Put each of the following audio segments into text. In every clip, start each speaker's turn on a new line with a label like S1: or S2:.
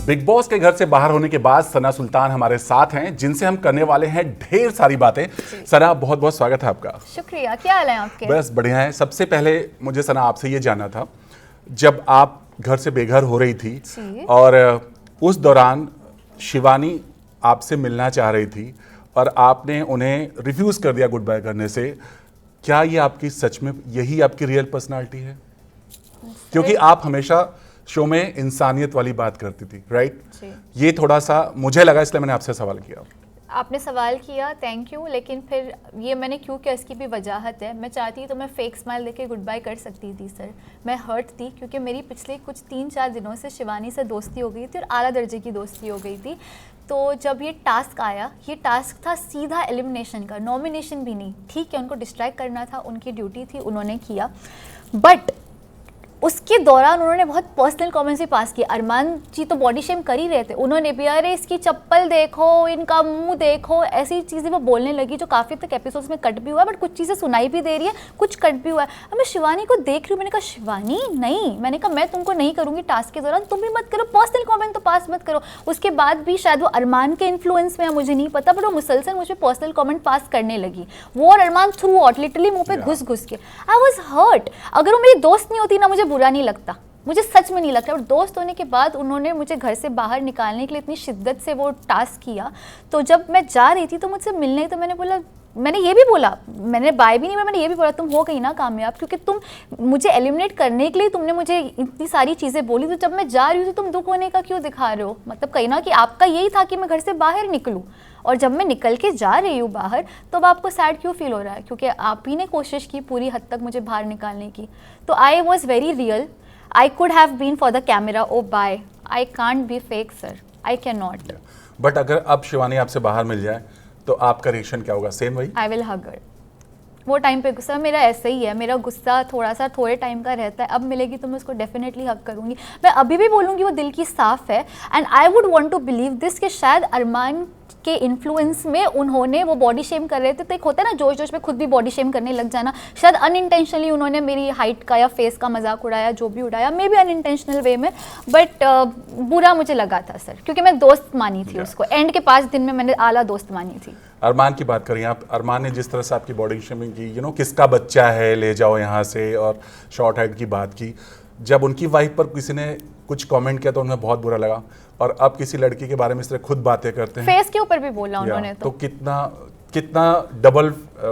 S1: Big boss के घर से बाहर होने के बाद सना सुल्तान हमारे साथ हैं, जिनसे हम करने वाले हैं ढेर सारी बातें। सना, बहुत बहुत स्वागत है आपका।
S2: शुक्रिया। क्या हाल है आपके?
S1: बस बढ़िया है। सबसे पहले मुझे सना आपसे ये जानना था, जब आप घर से बेघर हो रही थी और उस दौरान शिवानी आपसे मिलना चाह रही थी और आपने उन्हें रिफ्यूज कर दिया गुड बाय करने से, क्या ये आपकी सच में यही आपकी रियल पर्सनालिटी है? क्योंकि आप हमेशा शो में इंसानियत वाली बात करती थी, राइट? ये थोड़ा सा मुझे लगा, इसलिए मैंने आपसे सवाल किया।
S2: आपने सवाल किया, थैंक यू। लेकिन फिर ये मैंने क्यों किया, इसकी भी वजाहत है। मैं चाहती तो मैं फेक स्माइल देके गुड बाय कर सकती थी सर। मैं हर्ट थी क्योंकि मेरी पिछले कुछ 3-4 दिनों से शिवानी से दोस्ती हो गई थी और आला दर्जे की दोस्ती हो गई थी। तो जब ये टास्क आया, ये टास्क था सीधा एलिमिनेशन का, नॉमिनेशन भी नहीं। ठीक है, उनको डिस्ट्रैक्ट करना था, उनकी ड्यूटी थी, उन्होंने किया। बट उसके दौरान उन्होंने बहुत पर्सनल कमेंट्स भी पास किए। अरमान जी तो बॉडी शेम कर ही रहे थे, उन्होंने भी अरे इसकी चप्पल देखो, इनका मुंह देखो, ऐसी चीज़ें वो बोलने लगी जो काफ़ी तक एपिसोड्स में कट भी हुआ है, बट कुछ चीज़ें सुनाई भी दे रही है, कुछ कट भी हुआ है। अब मैं शिवानी को देख रही हूँ, मैंने कहा शिवानी नहीं, मैंने कहा मैं तुमको नहीं करूँगी टास्क के दौरान, तुम भी मत करो, पर्सनल कॉमेंट तो पास मत करो। उसके बाद भी शायद वो अरमान के इन्फ्लुएंस में है, मुझे नहीं पता, बट वो मुसलसल मुझे पर्सनल कॉमेंट पास करने लगी, वो और अरमान थ्रू आउट, लिटरली मुँह पे घुस घुस के। I was hurt. अगर वो मेरी दोस्त नहीं होती ना, मुझे बुरा नहीं लगता, मुझे सच में नहीं लगता। और दोस्त होने के बाद उन्होंने मुझे घर से बाहर निकालने के लिए इतनी शिद्दत से वो टास्क किया। तो जब मैं जा रही थी तो मुझसे मिलने, तो मैंने बोला, मैंने ये भी बोला, मैंने बाय भी नहीं, मैंने ये भी बोला तुम हो गई ना कामयाब, क्योंकि तुम मुझे एलिमिनेट करने के लिए तुमने मुझे इतनी सारी चीज़ें बोली। तो जब मैं जा रही हूँ तो तुम दुख होने का क्यों दिखा रहे हो? मतलब कहीं ना कि आपका यही था कि मैं घर से बाहर निकलूँ, और जब मैं निकल के जा रही हूँ बाहर, तो अब आपको सैड क्यों फील हो रहा है? क्योंकि आप ही ने कोशिश की पूरी हद तक मुझे बाहर निकालने की। तो I was very real. I could have been for the camera. Oh, bye. I can't be fake, sir. I cannot.
S1: But अगर अब शिवानी आपसे बाहर मिल जाए तो आपका रिएक्शन क्या होगा? सेम वही?
S2: I will hug her. वो टाइम पे गुस्सा मेरा ऐसा ही है, मेरा गुस्सा थोड़े टाइम का रहता है। अब मिलेगी तो मैं उसको डेफिनेटली हक करूँगी। मैं अभी भी बोलूँगी वो दिल की साफ़ है। And I would want to believe this कि शायद अरमान के इन्फ्लुएंस में उन्होंने वो बॉडी शेम कर रहे थे, तो एक होता है ना जोश जोश में खुद भी बॉडी शेम करने लग जाना। शायद अनइंटेंशनली उन्होंने मेरी हाइट का या फेस का मजाक उड़ाया, जो भी उड़ाया, मे बी अनइंटेंशनल वे में, बट बुरा मुझे लगा था सर, क्योंकि मैं दोस्त मानी थी उसको। एंड के 5 दिन में मैंने आला दोस्त मानी थी।
S1: अरमान की बात करिए आप। अरमान ने जिस तरह से आपकी बॉडी शेमिंग की, किसका बच्चा है, ले जाओ यहाँ से, और शॉर्ट हाइट की बात की, जब उनकी वाइफ पर किसी ने कुछ कमेंट किया तो उन्हें बहुत बुरा लगा, और अब किसी लड़की के बारे में इस तरह खुद बातें करते हैं,
S2: फेस के ऊपर भी बोला उन्होंने।
S1: तो कितना डबल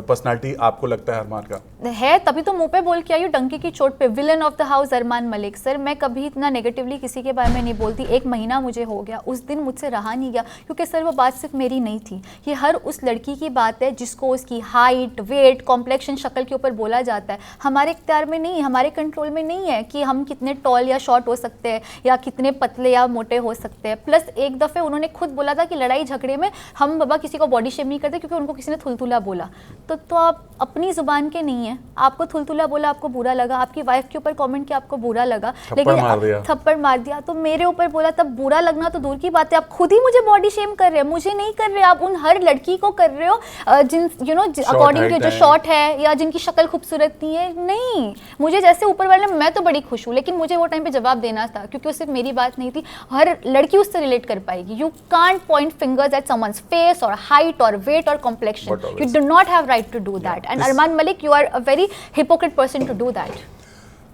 S1: पर्सनालिटी आपको लगता है अरमान का
S2: है? तभी तो मुंह पे बोल के आई हूँ डंकी की चोट पे, villain of the house Armaan Malik. Sir मैं कभी इतना नेगेटिवली किसी के बारे में नहीं बोलती। 1 महीना मुझे हो गया, उस दिन मुझसे रहा नहीं गया, क्योंकि सर वो बात सिर्फ मेरी नहीं थी, ये हर उस लड़की की बात है जिसको उसकी हाइट, वेट, कॉम्प्लेक्शन, शक्ल के ऊपर बोला जाता है। हमारे इख्तियार में नहीं, हमारे कंट्रोल में नहीं है कि हम कितने टॉल या शॉर्ट हो सकते हैं, या कितने पतले या मोटे हो सकते हैं। प्लस एक दफ़े उन्होंने खुद बोला था कि लड़ाई झगड़े में हम बाबा किसी को बॉडी शेम नहीं करते, क्योंकि उनको किसी ने थुलथुला बोला। तो आप अपनी जुबान के नहीं है, आपको थुलथुला बोला, आपको बुरा लगा, आपकी वाइफ के ऊपर कमेंट किया, आपको बुरा लगा, लेकिन थप्पड़ मार दिया तो मेरे ऊपर बोला, तब बुरा लगना तो दूर की बात है, आप खुद ही मुझे बॉडी शेम कर रहे हैं, मुझे नहीं कर रहे। आप उन हर लड़की को कर रहे हो जिन अकॉर्डिंग टू जो शॉर्ट है या जिनकी शक्ल खूबसूरत नहीं है। नहीं, मुझे जैसे ऊपर वाले, मैं तो बड़ी खुश हूँ, लेकिन मुझे वो टाइम पे जवाब देना था, क्योंकि वो सिर्फ मेरी बात नहीं थी, हर लड़की उससे रिलेट कर पाएगी। You can't point fingers at someone's face और हाइट और वेट और complexion. You do not have right to do that, and Armaan Malik you are a very hypocrite person to do that.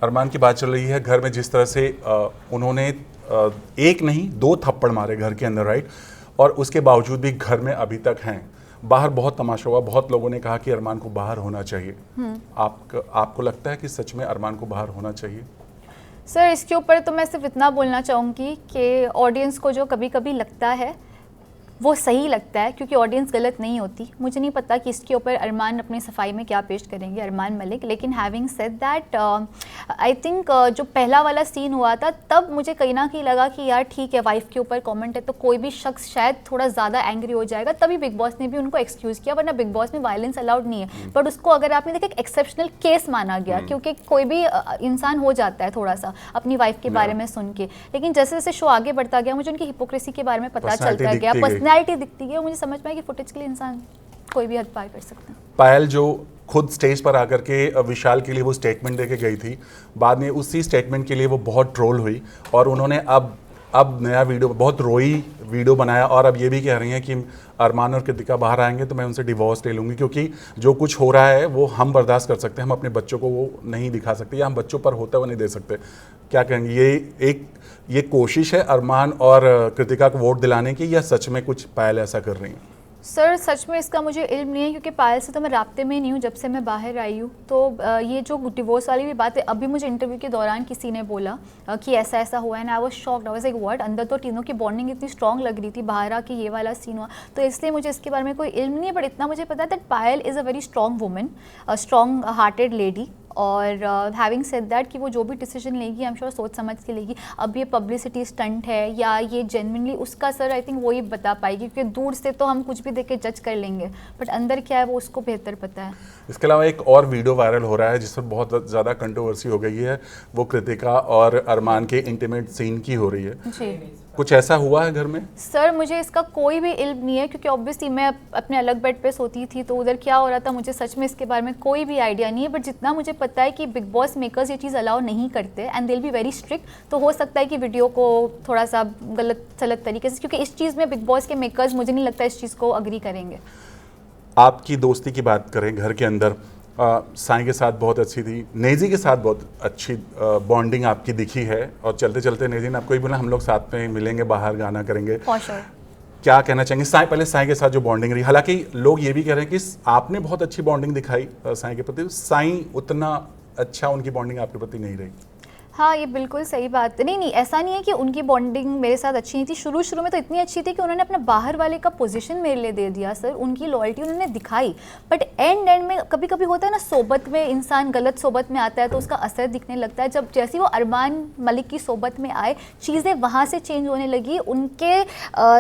S1: Armaan की बात चल रही है घर में, जिस तरह से उन्होंने 1 नहीं 2 थप्पड़ मारे घर के अंदर, राइट? और उसके बावजूद भी घर में अभी तक हैं। बाहर बहुत तमाशा हुआ, बहुत लोगों ने कहा कि अरमान को बाहर होना चाहिए। आपको लगता है कि सच में अरमान को बाहर होना चाहिए?
S2: सर इसके ऊपर तो मैं सिर्फ इतना बोलना चाहूँगी कि ऑडियंस को जो कभी कभी लगता है वो सही लगता है, क्योंकि ऑडियंस गलत नहीं होती। मुझे नहीं पता कि इसके ऊपर अरमान अपनी सफाई में क्या पेश करेंगे, अरमान मलिक। लेकिन having said that, I think जो पहला वाला सीन हुआ था, तब मुझे कहीं ना कहीं लगा कि यार ठीक है, वाइफ के ऊपर कमेंट है तो कोई भी शख्स शायद थोड़ा ज़्यादा एंग्री हो जाएगा, तभी बिग बॉस ने भी उनको एक्सक्यूज़ किया, वरना बिग बॉस में वायलेंस अलाउड नहीं है। बट उसको अगर आपने देखा एक एक्सेप्शनल केस माना गया, क्योंकि कोई भी इंसान हो जाता है थोड़ा सा अपनी वाइफ के बारे में सुन के। लेकिन जैसे जैसे शो आगे बढ़ता गया, मुझे उनकी हिपोक्रेसी के बारे में पता चलता गया, पर्सनैलिटी दिखती है, मुझे समझ में आया कि फुटेज के लिए इंसान कोई भी हद पार कर सकता है।
S1: पायल जो खुद स्टेज पर आकर के विशाल के लिए वो स्टेटमेंट देके गई थी, बाद में उसी स्टेटमेंट के लिए वो बहुत ट्रोल हुई, और उन्होंने अब अब नया वीडियो, बहुत रोई वीडियो बनाया, और अब ये भी कह रही हैं कि अरमान और कृतिका बाहर आएंगे तो मैं उनसे डिवोर्स ले लूँगी, क्योंकि जो कुछ हो रहा है वो हम बर्दाश्त कर सकते हैं, हम अपने बच्चों को वो नहीं दिखा सकते, या हम बच्चों पर होता हुआ नहीं दे सकते। क्या कहेंगे, ये कोशिश है अरमान और कृतिका को वोट दिलाने की, या सच में कुछ पायल ऐसा कर रही हैं?
S2: सर सच में इसका मुझे इल्म नहीं है, क्योंकि पायल से तो मैं राब्ते में नहीं हूँ जब से मैं बाहर आई हूँ। तो ये जो डिवोर्स वाली भी बात है, अभी मुझे इंटरव्यू के दौरान किसी ने बोला कि ऐसा ऐसा हुआ है, and I was shocked, I was like what. अंदर तो तीनों की बॉन्डिंग इतनी स्ट्रॉन्ग लग रही थी, बाहर आके ये वाला सीन हुआ, तो इसलिए मुझे इसके बारे में कोई इल्म नहीं है। बट इतना मुझे पता है that Payal is a very strong woman, strong hearted lady, और हैविंग सेड दैट कि वो जो भी डिसीजन लेगी आई एम श्योर सोच समझ के लेगी। अब ये पब्लिसिटी स्टंट है या ये जेन्युइनली उसका, सर आई थिंक वो ही बता पाएगी, क्योंकि दूर से तो हम कुछ भी देख के जज कर लेंगे, बट अंदर क्या है वो उसको बेहतर पता है।
S1: इसके अलावा एक और वीडियो वायरल हो रहा है जिस पर बहुत ज़्यादा कंट्रोवर्सी हो गई है, वो कृतिका और अरमान के इंटीमेट सीन की हो रही है
S2: जी।
S1: कुछ ऐसा हुआ है घर में?
S2: सर मुझे इसका कोई भी इल्म नहीं है, क्योंकि ऑब्वियसली मैं अपने अलग बेड पे सोती थी, तो उधर क्या हो रहा था मुझे सच में इसके बारे में कोई भी आइडिया नहीं है। बट जितना मुझे पता है कि बिग बॉस मेकर्स ये चीज़ अलाउ नहीं करते, and they will be very strict. तो हो सकता है कि वीडियो को थोड़ा सा गलत सलत तरीके से, क्योंकि इस चीज़ में बिग बॉस के मेकर्स मुझे नहीं लगता इस चीज़ को अग्री करेंगे।
S1: आपकी दोस्ती की बात करें घर के अंदर, साईं के साथ बहुत अच्छी थी, नेजी के साथ बहुत अच्छी बॉन्डिंग आपकी दिखी है, और चलते चलते नेजी ने आपको ही बोला हम लोग साथ में मिलेंगे, बाहर गाना करेंगे।
S2: For sure.
S1: क्या कहना चाहेंगे साईं, पहले साईं के साथ जो बॉन्डिंग रही, हालांकि लोग ये भी कह रहे हैं कि आपने बहुत अच्छी बॉन्डिंग दिखाई साईं के प्रति, साईं उतना अच्छा उनकी बॉन्डिंग आपके प्रति नहीं रही।
S2: हाँ, ये बिल्कुल सही बात है। नहीं, ऐसा नहीं है कि उनकी बॉन्डिंग मेरे साथ अच्छी नहीं थी। शुरू में तो इतनी अच्छी थी कि उन्होंने अपना बाहर वाले का पोजीशन मेरे लिए दे दिया सर, उनकी लॉयल्टी उन्होंने दिखाई। बट एंड में कभी कभी होता है ना, सोबत में इंसान गलत सोबत में आता है तो उसका असर दिखने लगता है। जब जैसे वो अरमान मलिक की सोबत में आए, चीज़ें वहाँ से चेंज होने लगी। उनके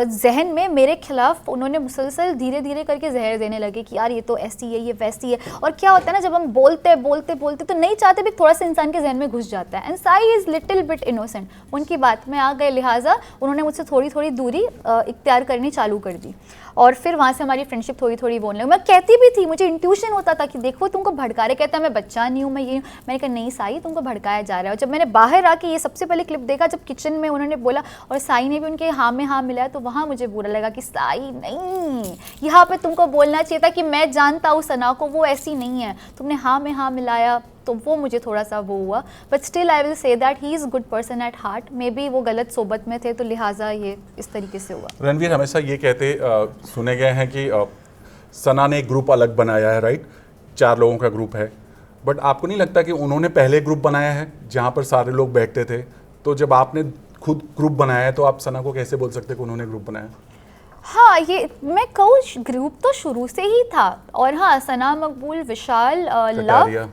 S2: जहन में मेरे खिलाफ उन्होंने मुसलसल धीरे धीरे करके जहर देने लगे कि यार ये तो ऐसी है, ये वैसी है। और क्या होता है ना, जब हम बोलते तो नहीं चाहते भी थोड़ा सा इंसान के जहन में घुस जाता है। And Sai is little bit innocent, उनकी बात में आ गए, लिहाजा उन्होंने मुझसे थोड़ी थोड़ी दूरी इख्तियार करनी चालू कर दी, और फिर वहाँ से हमारी फ्रेंडशिप थोड़ी थोड़ी बोलने लगी। मैं कहती भी थी, मुझे इंट्यूशन होता था कि देखो तुमको भड़का रहे, कहता मैं बच्चा नहीं हूँ, मैं ये। मैंने कहा नहीं साई, तुमको भड़काया जा रहा है। और जब मैंने बाहर आके ये सबसे पहले क्लिप देखा, जब किचन में उन्होंने बोला और साई ने भी उनके हाँ में हाँ मिलाया, तो वहाँ मुझे बुरा लगा कि साई नहीं, यहाँ पे तुमको बोलना चाहिए था कि मैं जानता हूँ सना को, वो ऐसी नहीं है, तुमने हाँ में हाँ मिलाया, तो वो मुझे थोड़ा सा वो हुआ। But still I will say that he is good person at heart. May be वो गलत सोबत में थे, तो लिहाजा ये इस तरीके से हुआ।
S1: रणवीर हमेशा ये कहते सुने गए हैं कि सना ने एक ग्रुप अलग बनाया है, राइट, 4 लोगों का ग्रुप है, बट आपको नहीं लगता कि उन्होंने पहले ग्रुप बनाया है जहाँ पर सारे लोग बैठते थे? तो जब आपने खुद ग्रुप बनाया है तो आप सना को कैसे बोल सकते कि उन्होंने ग्रुप बनाया?
S2: हाँ, ये मैं कहूँ ग्रुप तो शुरू से ही था। और हाँ, सना, मकबूल, विशाल,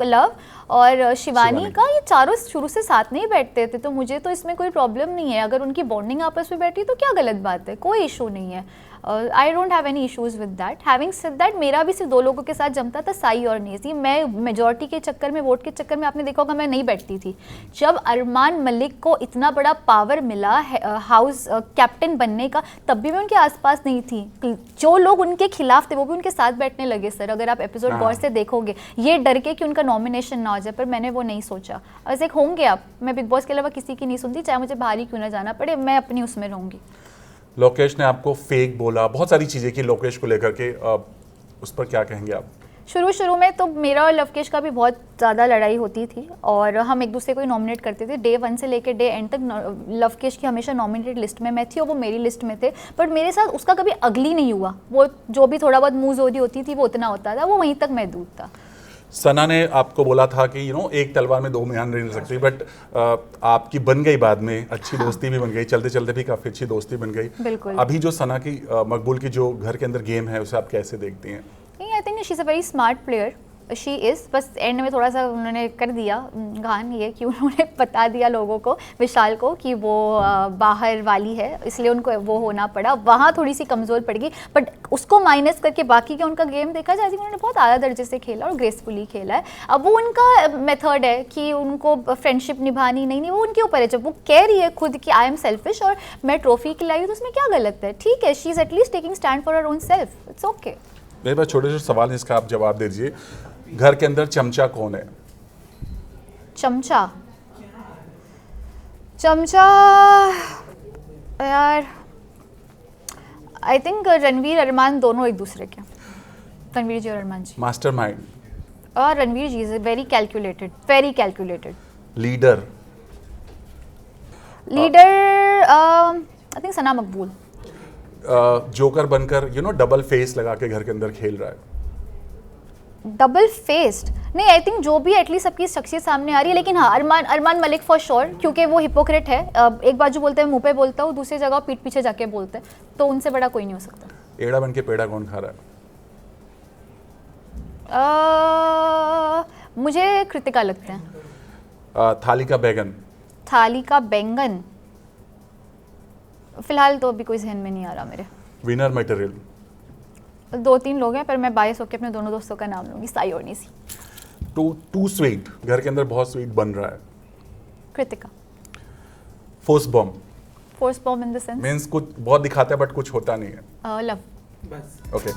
S2: लव और शिवानी का, ये चारों शुरू से साथ नहीं बैठते थे, तो मुझे तो इसमें कोई प्रॉब्लम नहीं है। अगर उनकी बॉन्डिंग आपस में बैठी तो क्या गलत बात है, कोई इशू नहीं है। I don't have any issues with that. Having said that, मेरा भी सिर्फ 2 लोगों के साथ जमता था, साई और नेजी। मैं मेजॉरिटी के चक्कर में, वोट के चक्कर में, आपने देखा होगा मैं नहीं बैठती थी। जब अरमान मलिक को इतना बड़ा पावर मिला हाउस कैप्टन बनने का, तब भी मैं उनके आसपास नहीं थी। जो लोग उनके खिलाफ थे वो भी उनके साथ बैठने लगे सर, अगर आप एपिसोड गौर से देखोगे, ये डर के कि उनका नॉमिनेशन ना हो जाए। पर मैंने वो नहीं सोचा, ऐसे होंगे आप, मैं बिग बॉस के अलावा किसी की नहीं सुनती, चाहे मुझे बाहर ही क्यों ना जाना पड़े, मैं अपनी उसमें रहूँगी।
S1: लोकेश ने आपको फेक बोला, बहुत सारी चीज़ें की लोकेश को लेकर के, उस पर क्या कहेंगे आप? शुरू
S2: में तो मेरा और लवकेश का भी बहुत ज़्यादा लड़ाई होती थी, और हम एक दूसरे को ही नॉमिनेट करते थे। डे 1 से लेकर डे एंड तक लवकेश की हमेशा नॉमिनेटेड लिस्ट में मैं थी और वो मेरी लिस्ट में थे। बट मेरे साथ उसका कभी अगली नहीं हुआ, वो जो भी थोड़ा बहुत मुँह जोरी होती थी वो उतना होता था, वो वहीं तक महदूद था।
S1: सना ने आपको बोला था कि एक तलवार में 2 म्यान नहीं रह सकती, बट आपकी बन गई बाद में, अच्छी दोस्ती भी बन गई, चलते चलते भी काफ़ी अच्छी दोस्ती बन गई।
S2: बिल्कुल।
S1: अभी जो सना की मकबूल की जो घर के अंदर गेम है, उसे आप कैसे देखती हैं?
S2: I think she is a very smart player, she is. बस एंड में थोड़ा सा उन्होंने कर दिया घान, ये कि उन्होंने बता दिया लोगों को, विशाल को, कि वो बाहर वाली है, इसलिए उनको वो होना पड़ा, वहाँ थोड़ी सी कमज़ोर पड़ गई। बट उसको माइनस करके बाकी का उनका गेम देखा जाए, उन्होंने बहुत आला दर्जे से खेला और ग्रेसफुली खेला है। अब वो उनका मेथड है कि उनको फ्रेंडशिप निभानी, नहीं वो उनके ऊपर है। जब वो कह रही है खुद कि आई एम सेल्फिश और मैं ट्रॉफी खिलाई हूँ, तो उसमें क्या गलत है? ठीक है, she is at least taking stand for her own self, it's okay.
S1: मेरे पास छोटे छोटे सवाल हैं, इसका आप जवाब दीजिए। घर के अंदर चमचा कौन है?
S2: चमचा यार आई थिंक रणवीर अरमान दोनों एक दूसरे के, रणवीर जी और अरमान जी।
S1: मास्टरमाइंड,
S2: और Ranveer ji is very calculated, very calculated.
S1: Leader,
S2: leader I think Sana Maqbool.
S1: Joker बनकर डबल फेस लगा के घर के अंदर खेल रहा है।
S2: डबल फेस्ड नहीं, आई थिंक जो भी एटलीस्ट सबकी शख्सियत सामने आ रही है, लेकिन हाँ अरमान मलिक फॉर श्योर, क्योंकि वो हिपोक्रेट है। एक बाजू बोलते हैं मुंह पे बोलता हूँ, दूसरी जगह पीठ पीछे जाके बोलते हैं, तो उनसे बड़ा कोई नहीं हो सकता।
S1: एड़ा बन के पेड़ा कौन खा रहा है?
S2: मुझे कृतिका लगते हैं।
S1: थाली का बैगन,
S2: थाली का बैंगन, फिलहाल तो अभी कोई जहन में नहीं आ रहा मेरे।
S1: विनर मटेरियल,
S2: 2-3 लोग हैं, पर मैं बायस होकर अपने दोनों दोस्तों का नाम लूंगी, साई और निसी।
S1: टू स्वीट, घर के अंदर बहुत स्वीट बन रहा है।
S2: Kritika.
S1: Force bomb,
S2: force bomb in the sense
S1: means कुछ बहुत दिखाता है बट कुछ होता नहीं है।
S2: लव।
S3: बस
S1: ओके